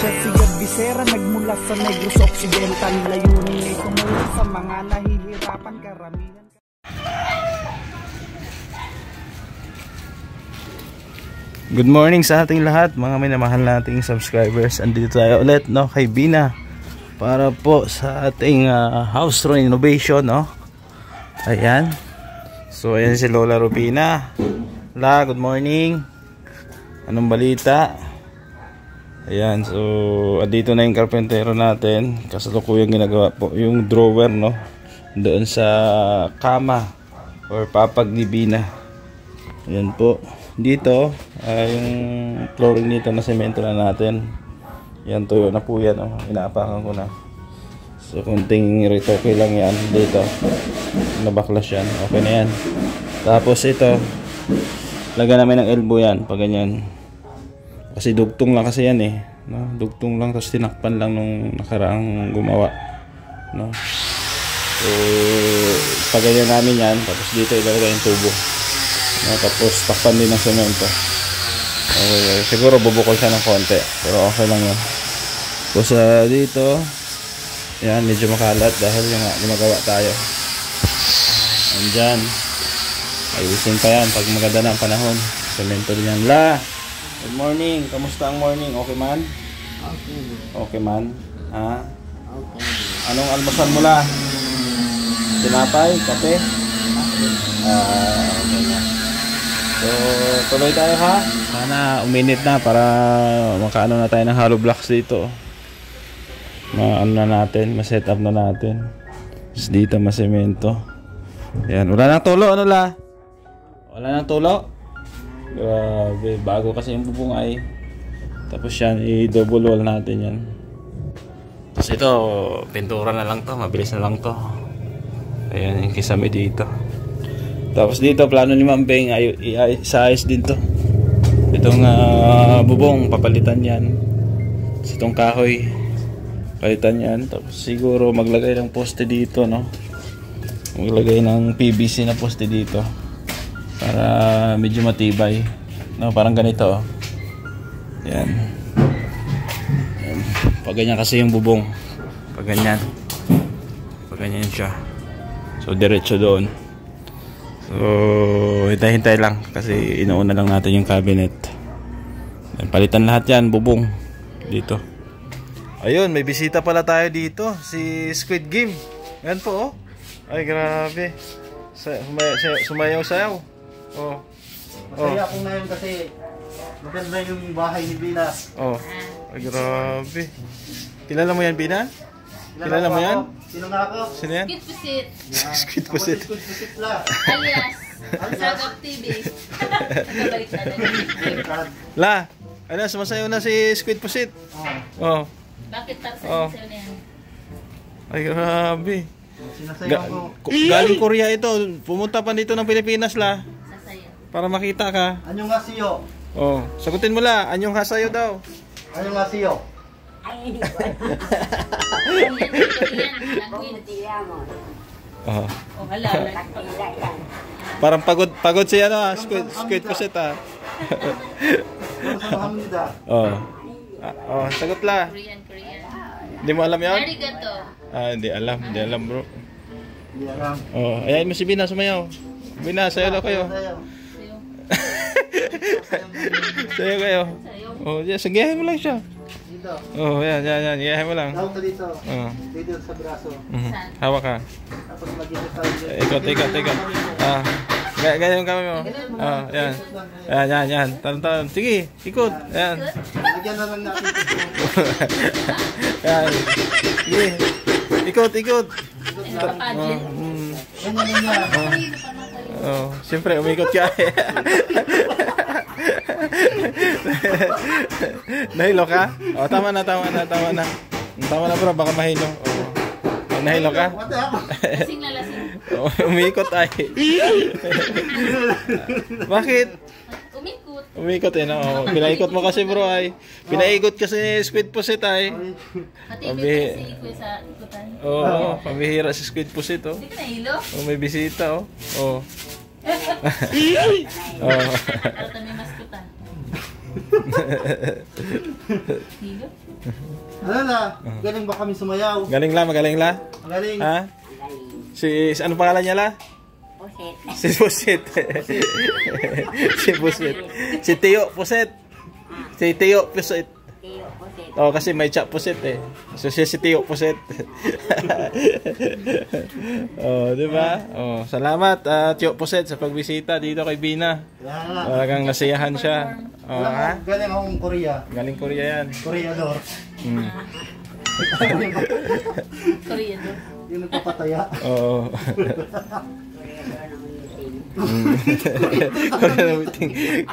Garcia Visera, nagmula sa Negros Occidental. Layunin ay tumulong sa mga nahihirapan karamihan. Good morning sa ating lahat, mga minamahal nating subscribers. Andito tayo ulit, no, kay Bina para po sa ating house renovation, no. Ayan. So ayan si Lola Rubina. La, good morning. Anong balita? Ayan, so andito na yung karpentero natin. Kasalukuyang ginagawa po yung drawer, no, doon sa kama or papag ni Bina. Ayan po. Dito, yung flooring nito na semento na natin. Yan, tuyo na po yan, oh. Inaapakan ko na. So kunting retoke lang yan dito. Nabaklas yan, okay na yan. Tapos ito, lagyan namin ng elbow yan, pag ganyan. Kasi dugtong lang kasi yan, eh, no? Dugtong lang, tapos tinakpan lang nung nakaraang gumawa, no? So pag ganyan namin yan, tapos dito ilalagay yung tubo, no? Tapos takpan din ng semento. Okay, siguro bubukol siya ng konti, pero okay lang yun. Tapos dito, yan, medyo makalat dahil yung gumagawa tayo. Andyan, ayusin pa yan pag maganda na ang panahon. Semento din yan. La, good morning, kamusta ang morning? Okay man? Okay. Okay man? Ha? Okay. Anong almusal mo, La? Tinapay? Kape? Okay na. So tuloy tayo, ha? Sana uminit na para makaano na tayo ng hollow blocks dito. Maano na natin, ma-set up na natin. Tapos dito masemento. Ayan, wala nang tulo, ano, La? Wala nang tulo? Grabe, bago kasi yung bubungay. Tapos yan, i-double wall natin yan. Tapos ito, pintura na lang to, mabilis na lang to. Ayan, yung kisame dito. Tapos dito, plano ni Ma'am Beng, i-size din to. Itong bubong, papalitan yan. Tapos itong kahoy, palitan yan. Tapos siguro maglagay ng poste dito, no? Maglagay ng PVC na poste dito para medyo matibay, no? Parang ganito, oh. Yan. Yan. Pag ganyan kasi yung bubong, pag ganyan siya, so diretso doon. So hintay-hintay lang kasi inuuna lang natin yung cabinet. Yan, palitan lahat yan, bubong dito. Ayun, may bisita pala tayo dito, si Squid Game. Yan po, oh. Ay, grabe. Sumayaw-sayaw. Oh. Masaya ako ngayon kasi maganda yung bahay ni Bina. Oh. Ay, grabe. Kilala mo yan, Bina? Kilala mo yan? Sino nga ako? Sino yan? Squid Pusit. Squid Pusit. Squid Pusit la. Alias Sagap TV. La, ano, sumasayaw na si Squid Pusit. Oh. Bakit tapos sayo na yan? Ay, grabe. Sinasayaw ko. Galing Korea ito. Pumunta pa dito ng Pilipinas, La. Sasayaw. Para makita ka. Anyong nga siyo? Oh, sagutin mo, La. Anyong hasayo daw. Anyong nga siyo? Ay, hindi ko alam. Oh. Oh, hala. Parang pagod siya, no? Squid Pusit, ha. Oh. Oh, sagot, La. Korean. Hindi mo alam yun? Arigato. Hindi alam, bro. Hindi alam. Oh, ayan mo si Bina, sumayaw. Bina, sayo daw kayo. Sayo kayo. Oh, yeah, sagiyahin mo lang siya. Dito. Oh, yan, sagiyahin mo lang. Tawag ka dito. Oh. Dito sa braso. Hawak ka. Tapos mag-isip tayo. Ikot. Ganyan kami mo. Oh, yan. Yan. Talon. Sige, ikot. Yan. Lagyan na lang natin. Yan. Sige. Ikot. Ganyan. Oh, siyempre umikot ka. Nahilo ka? Oh, tama na. Tama na, bro, baka mahilo. Oh, nahilo ka? Lasing na lasing. Oh, umikot ay. Bakit? Umikot eh, no? Oh, pinaikot mo kasi, bro, ay. Pinaikot kasi Squid Pusit ay. Matibig kasi ikoy sa ikutan. Oo, pamihira si Squid Pusit, oh. Hindi ka nahilo? Oh, may bisita, oh. Oh. Para may maskutan. Hilo? Ano na? Galing ba kami sumayaw? Galing la, magaling la. Magaling. Ha? Ano pangalan niya la? Puset. Si Puset. Si Puset. Si Tio Puset. Si Tio Puset. Tiyo, puset. Oh, kasi may Cha Puset eh. So siya si Tio Puset. Oh, di ba? Oh, salamat Tio Puset sa pagbisita dito kay Bina. Kaya nga. Talagang nasiyahan siya. Oh, Alam mo, ha? galing akong Korea. Galing Korea yan. Koreador. Mm. Korean doon. Yung nagpapataya. Oo.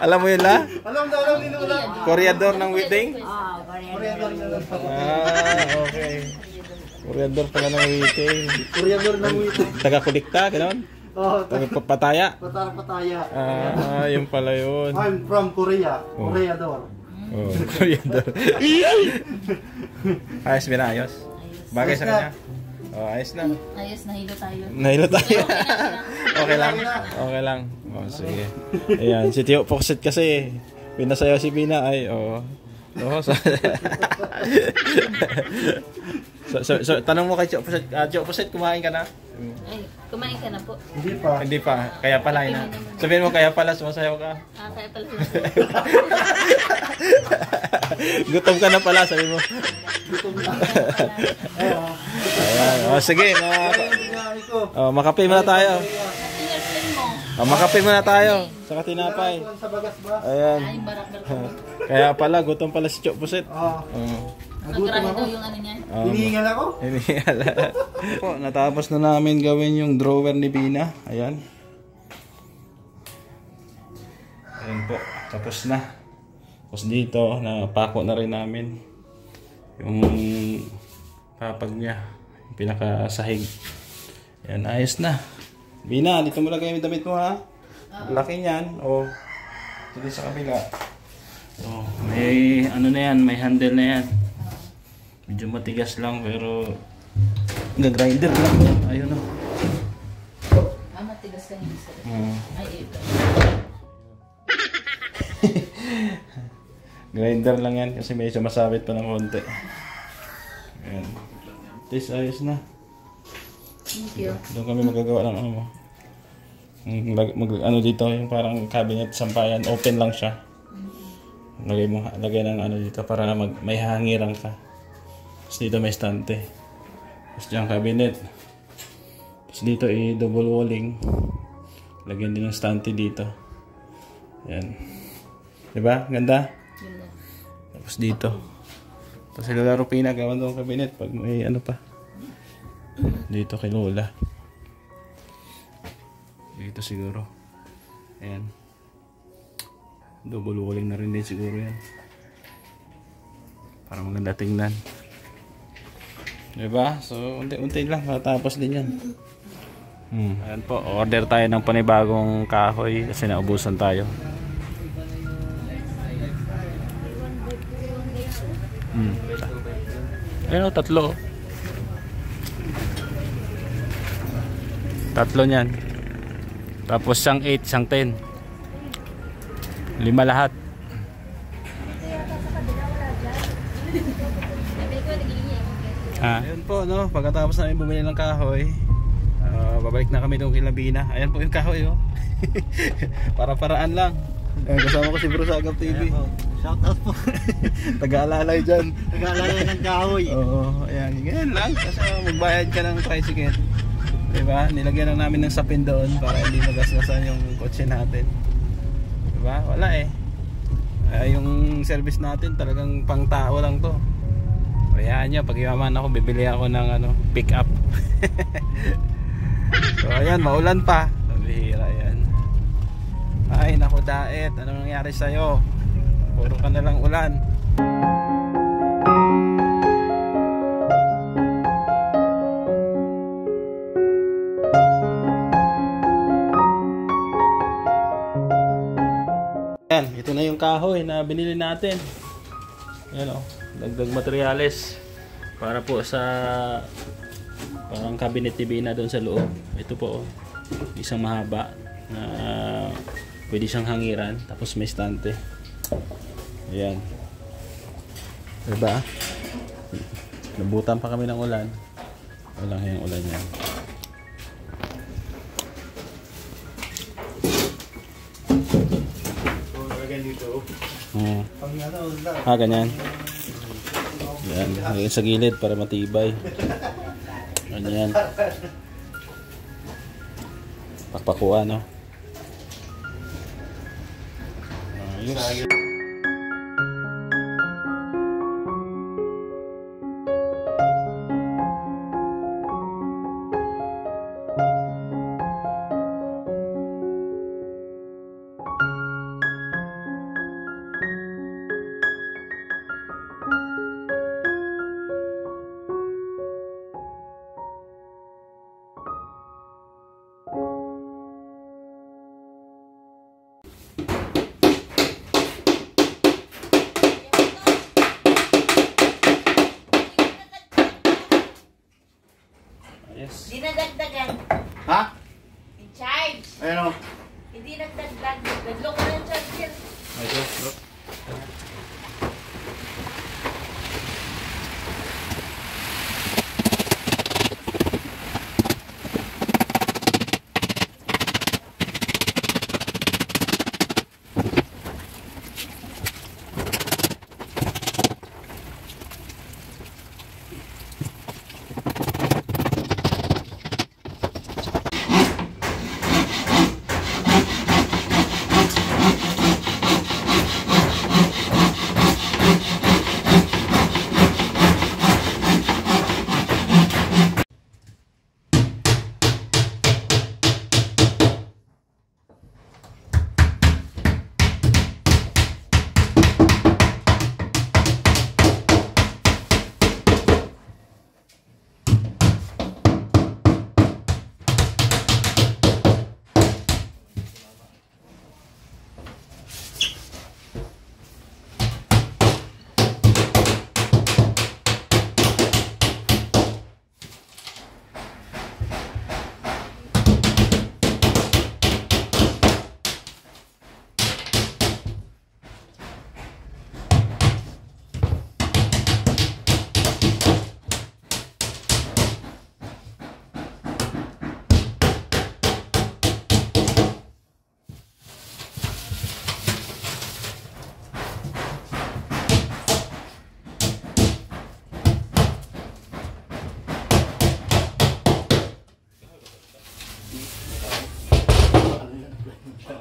Alam mo yun la? Alam ni Lola. Koreador ng wedding? Oh, Koreador na nagpapataya. Okay. Koreador pala ng wedding. Koreador na wito. Taga-kulikta, gano'n? Oh, Pataya. pataya. Yun pala yun. I'm from Korea. Oh. Koreador. Oh, Koreador. Ayos, binayos. Bagay sa kanya. Oh, ayos na. Ayos, nahilo tayo. Nahilo tayo. Okay lang. Okay lang. Oh, sige. Ayan, si Tio Puset kasi pinasayaw si Bina ay So, tanong mo kay Tio Puset, Tio Puset, kumain ka na? Ay, kumain ka na po. Hindi pa. Hindi pa. Kaya pala na. Sabihin mo kaya pala sumasayaw ka. Kaya pala. Gutom ka na pala, sabi mo. Ayan. Oh, sige, makape muna tayo. Singerplin mo. Makape muna tayo sa tinapay. Sa bagas ba? Ayan. Ay, barak-barak. Kaya pala, gutom pala si Tio Puset. Oo. Nagutom Nagkarahe ako. daw yung ano niya. Hinihingal ako. Hinihila. Po, natapos na namin gawin yung drawer ni Bina. Ayan. Ayan po, tapos na. Tapos dito, napako na rin namin yung papag niya, yung pinakasahig. Ayan, ayos na. Bina, dito mo lagay yung damit mo ha. Laki niyan. O, dito sa kabila. O, may ano na yan, may handle na yan. Medyo matigas lang pero nag-grinder lang. Ayun o. Matigas ka yung isa. Ay, ito. Grinder lang yan kasi medyo masabit pa ng konti. Ayan. This ayos na. Thank you. Doon kami magagawa ng ano dito, yung parang cabinet sampayan, open lang siya. Lagay ng ano dito para na may hangiran ka. Tapos dito may stante. Tapos dyan cabinet. Tapos dito double walling. Lagyan din ng stante dito. Yan. Diba? Ganda? Yun. Tapos dito. Tapos si Lola Rupina gawan doon cabinet pag may ano pa. Dito kay Lola. Dito siguro. Ayan. Double walling na rin din siguro yan. Para maganda tingnan. Diba? So, unti-unti lang. Matapos din yan. Ayan po. Order tayo ng panibagong kahoy kasi naubusan tayo. Ayan o, tatlo. Tatlo niyan. Tapos siyang 8, siyang 10. 5 lahat. Ayun po, no? Pagkatapos namin bumili ng kahoy, babalik na kami doon kay Labina. Ayan po yung kahoy, oh. Para-paraan lang. Ayan, kasama ko si Bro Sagap TV. Shout out po. Taga-alalay dyan. Nag-aalala ng kahoy. Oo, ayan. Ganyan lang. Kasi magbayad ka ng tricycle. Diba? Nilagyan lang namin ng sapin doon para hindi magasgasan yung kotse natin. Diba? Wala eh. Yung service natin talagang pang tao lang to. Kaya nyo, pag yaman ako, bibili ako ng pick up. So ayan, maulan pa. Nabihira yan. Ay, naku Daet, anong nangyari sa'yo? Puro ka na lang ulan. Yan, ito na yung kahoy na binili natin. Yan o, dagdag materyales para po sa parang cabinet TV na doon sa loob. Ito po, isang mahaba na pwede siyang hangiran, tapos may stante. Ayan. Diba? Nabutan pa kami ng ulan. Walang yung ulan yan. Ganyan. Yan, lagyan sa gilid para matibay. Ganyan. Pakpakuan, no? Ayos. Yes. Hindi nagdagdagan. Ha? I-charge. Ayun o. Hindi nagdagdag. Naglo ko ng charger. Ito, look.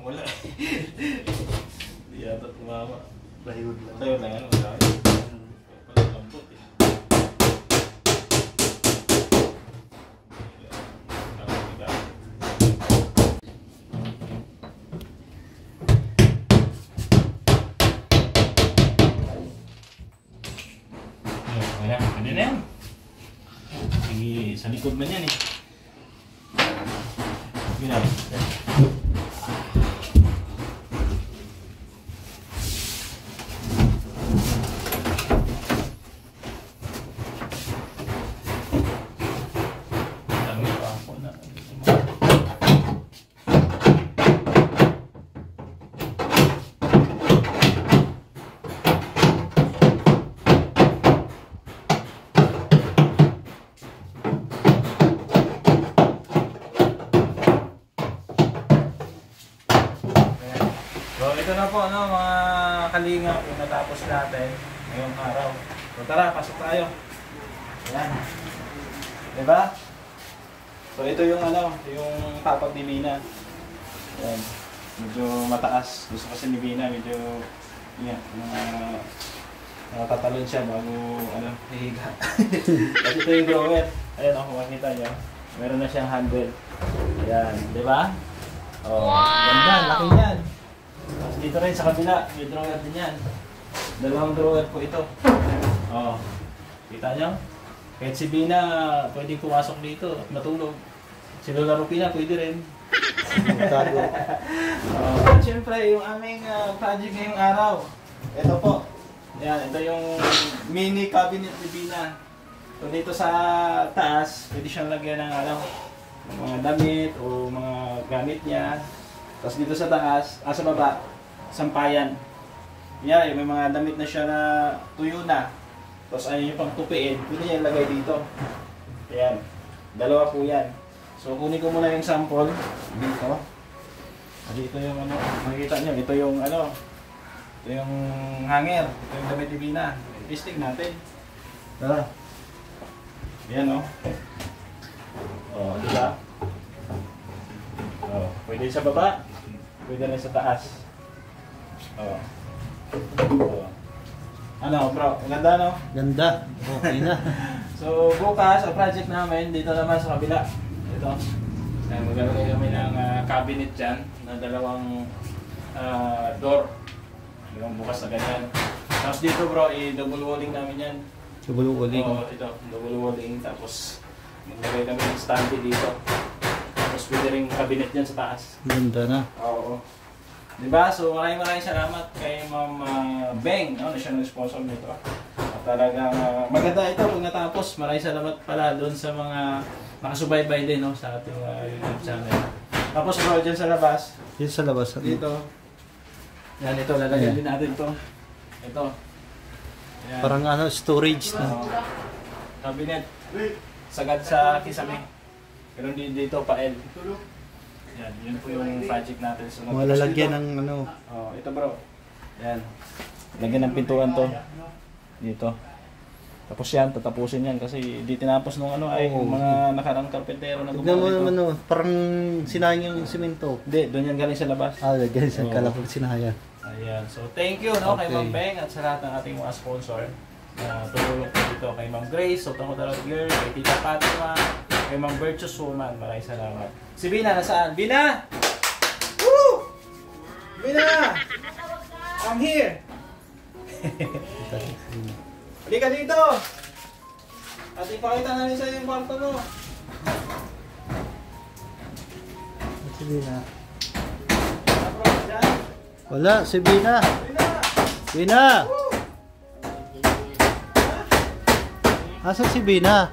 Wala. Hindi yata tumama. Plywood lang. Tayo na yan, wala. Parang lambot eh. Ayan, pwede na yan. Sige, sa likod man yan eh. Ginawa. So ito na po ano, mga kalinga yung natapos natin ngayong araw. So tara, pasok tayo. Ayan. Diba? So ito yung ano, yung tapak ni Bina. Ayan. Medyo mataas. Gusto kasi ni Bina, medyo natatalon siya bago ano, hihiga. Kasi ito yung grower. Ayan ako, makita nyo. Meron na siyang handle. Ayan, di ba? Oh, ganda, laki niyan. Tapos dito rin sa kabila, may drawer din yan. Dalawang drawer po ito. Oh, kita nyo? Kahit si Bina, pwede pumasok dito at matulog. Si Lola Rupina, pwede rin. At syempre, yung aming project ngayong araw. Ito po. Yan, ito yung mini cabinet ni Bina. So dito sa taas, pwede siyang lagyan ng mga damit o mga gamit niya. Tapos dito sa taas, sa baba, sampayan. Yan, may mga damit na siya na tuyo na. Tapos ayaw nyo pang tupiin, pwede niya ilagay dito. Ayan. Dalawa po yan. So kunin ko muna yung sample dito. Dito yung ano, makikita nyo, ito yung ano, ito yung hanger, ito yung damit ni Bina. Testing natin. Tara. Ayan o. Oh, diba? Oh, pwede sa baba, pwede rin sa taas. Oh. Oh. Ano bro, maganda no? Ganda. Okay na. So bukas, ang project namin dito naman sa kabila. Ito. Maglalagay kami ng cabinet dyan na dalawang door. Yung bukas na ganyan. Tapos dito bro, i-double walling namin yan. Double walling. Oo, ito, double walling. Tapos maglagay kami ng standy dito. Tapos pwede rin cabinet dyan sa taas. Ganda na. Oo. Diba? So maraming salamat kay Ma'am Beng, no, na siya nag-sponsor nito. At talagang maganda ito pag natapos. Maraming salamat pala doon sa mga nakasubaybay din, no, sa ating YouTube channel. Tapos bro, dyan sa labas. Dito sa labas. Dito. Yan, ito, lalagyan din natin ito. Ito. Yan. Parang ano, storage na. Cabinet. Sagad sa kisame. Pero hindi dito pa L. Yan, yun po yung project natin. So, Mga lalagyan ng ano. Oh, ito bro. Yan. Lagyan ng pintuan to. Dito. Tapos yan, tatapusin yan kasi di tinapos nung ano ay yung mga nakarang karpentero na Tignan mo gumawa naman dito. no, parang sinayang yung simento. Hindi, doon yan galing sa labas. Ah, ganyan sa Oo. kalapag sinayang. Ayan. So, thank you no, kay Okay. Ma'am Beng at sa lahat ng ating mga sponsor na tumulong po dito. Kay Ma'am Grace, Sotong Hotel Girl, kay Tita Fatima, kay Ma'am Virtuous Woman. Maraming salamat. Si Bina, nasaan? Bina! Woo! Bina! I'm here! Halika dito! At ipakita namin sa iyo yung kwarto mo. Si Bina. Bro, dyan. Wala, si Bina. Bina! Bina! Asan si Bina?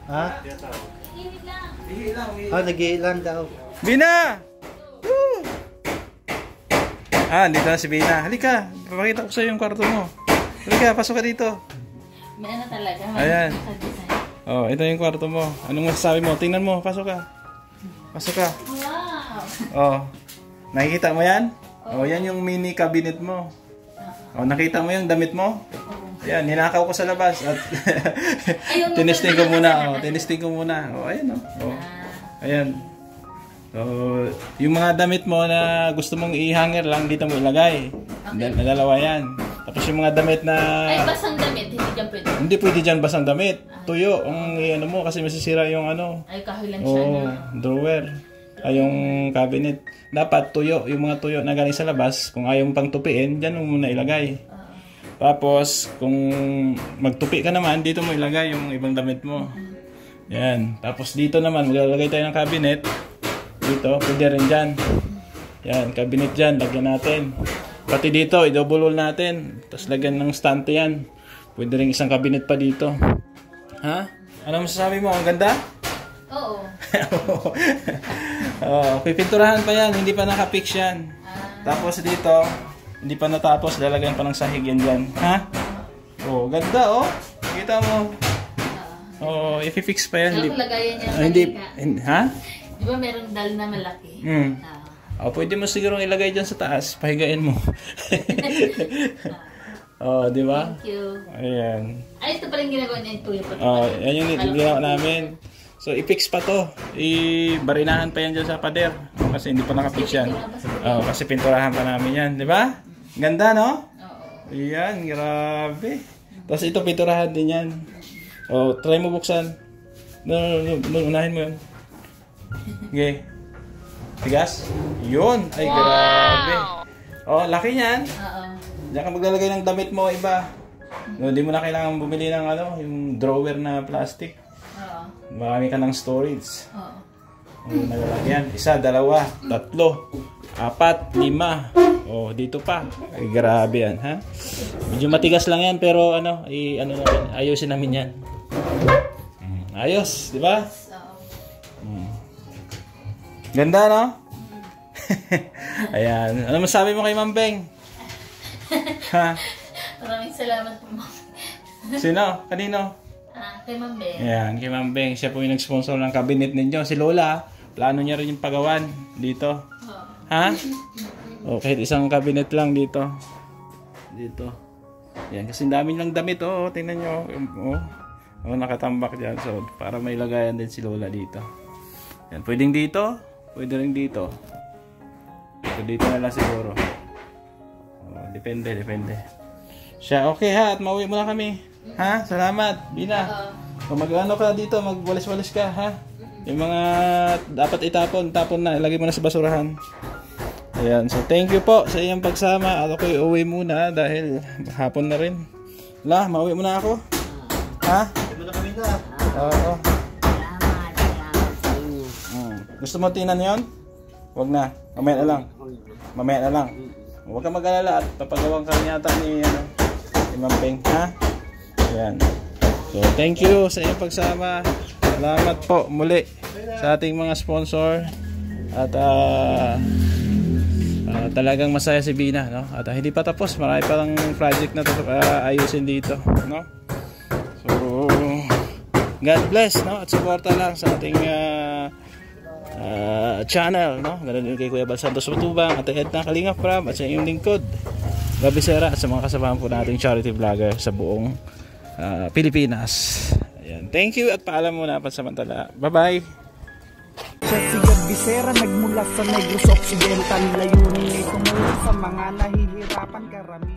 Ha? Ihi lang, ihi. Ah, nag-iilan daw. Bina! Woo! Ah, dito na si Bina. Halika, papakita ko sa iyo yung kwarto mo. Halika, pasok ka dito. May ano talaga. Ayan. Oh, ito yung kwarto mo. Anong masasabi mo? Tingnan mo, pasok ka. Pasok ka. Wow! Oh. Nakikita mo yan? Oh, yan yung mini cabinet mo. Oh, nakita mo yung damit mo? Ayan, ninakaw ko sa labas at tinesting ko muna. Oh, tinesting ko muna. Oh, ayan oh. Oh. Ayan. So, yung mga damit mo na gusto mong i-hanger lang dito mo ilagay. Dalawa yan. Tapos yung mga damit na Ay, basang damit. Hindi dyan pwede. hindi pwede dyan basang damit. Tuyo ang ano mo kasi masisira yung ano. Ay, kahoy lang siya. Oh, drawer. Ay yung cabinet. Dapat tuyo, yung mga tuyo na galing sa labas, kung ayaw pang tupiin, dyan mo muna ilagay. Tapos, kung magtupi ka naman, dito mo ilagay yung ibang damit mo. Yan. Tapos dito naman, maglalagay tayo ng cabinet. Dito, pwede rin dyan. Yan, cabinet dyan, lagyan natin. Pati dito, i-double wall natin. Tapos lagyan ng stand yan. Pwede rin isang cabinet pa dito. Ha? Ano masasabi mo? Ang ganda? Oo. Oh, pipinturahan pa yan, hindi pa naka-fix yan. Tapos dito, hindi pa natapos, lalagyan pa ng sahig yan dyan. Ha? Oh, ganda oh. Kita mo. Oh, i-fix pa yan. Saan ko lagayan niya? Ha? Di ba meron dal na malaki? Hmm. Oh, pwede mo siguro ilagay dyan sa taas, pahigain mo. Oh, di ba? Thank you. Ayan. Ay, ito pala yung ginagawa niya yung tuyo. Oh, yan yung ginawa namin. So, i-fix pa to. I-barinahan pa yan dyan sa pader. Kasi hindi pa naka-fix yan. Oh, kasi pinturahan pa namin yan. Di ba? Ganda, no? Oo. Ayan, grabe. Tapos ito, pinturahan din yan. Oh, try mo buksan. No, unahin mo yun. Okay. Tigas? Yun. Ay, grabe. Oh, laki yan. Oo. Diyan ka maglalagay ng damit mo, iba. No, di mo na kailangan bumili ng ano, yung drawer na plastic. Oo. Marami ka ng storage. Oo. Ang nalalagyan. 1, 2, 3, 4, 5. Oh, dito pa. Ay, grabe yan, ha? Medyo matigas lang yan, pero ano, ano namin, ayusin namin yan. Ayos, di ba? Oo. Ganda, no? Ayan. Ano masabi mo kay Ma'am Beng? Ha? Maraming salamat po, Ma'am. Sino? Kanino? Kay Ma'am Beng. Ayan, kay Ma'am Beng. Siya po yung nag-sponsor ng cabinet ninyo. Si Lola, plano niya rin yung pagawan dito. Ha? O, kahit isang cabinet lang dito. Dito. Yan, kasi dami lang damit. Oh, tingnan nyo. Oh, nakatambak dyan. So, para may lagayan din si Lola dito. Yan, pwedeng dito. Pwede rin dito. Dito na lang siguro. Oh, depende. Siya, okay ha. At mauwi muna kami. Ha? Salamat. Bina. Kung mag-ano ka dito, magwalis-walis ka, ha? Yung mga dapat itapon, tapon na. Ilagay mo na sa basurahan. Ayan. So, thank you po sa iyong pagsama. Ako ko'y uwi muna dahil hapon na rin. La, mauwi muna ako. Ha? Hindi mo na kami na. Oo. Gusto mo tinan yon? Wag na. Mamaya na lang. Mamaya na lang. Huwag ka mag-alala at papagawang ka yata ni Ma'am Beng, ha? Ayan. So, thank you sa iyong pagsama. Salamat po muli sa ating mga sponsor. At talagang masaya si Bina, no? At hindi pa tapos. Marami pa lang project na ayusin dito, no? So, God bless, no? At suporta lang sa ating channel, no? Ganun din kay Kuya Bal Santos Matubang at Edna Kalingap Prab at sa inyong lingkod Gabi Sera at sa mga kasamahan po nating charity vlogger sa buong Pilipinas. Ayan. Thank you at paalam muna pansamantala. Bye-bye! Siya si Gabi Sera, nagmula sa Negros Occidental. Layunin ay tumulong sa mga nahihirapan karamihan.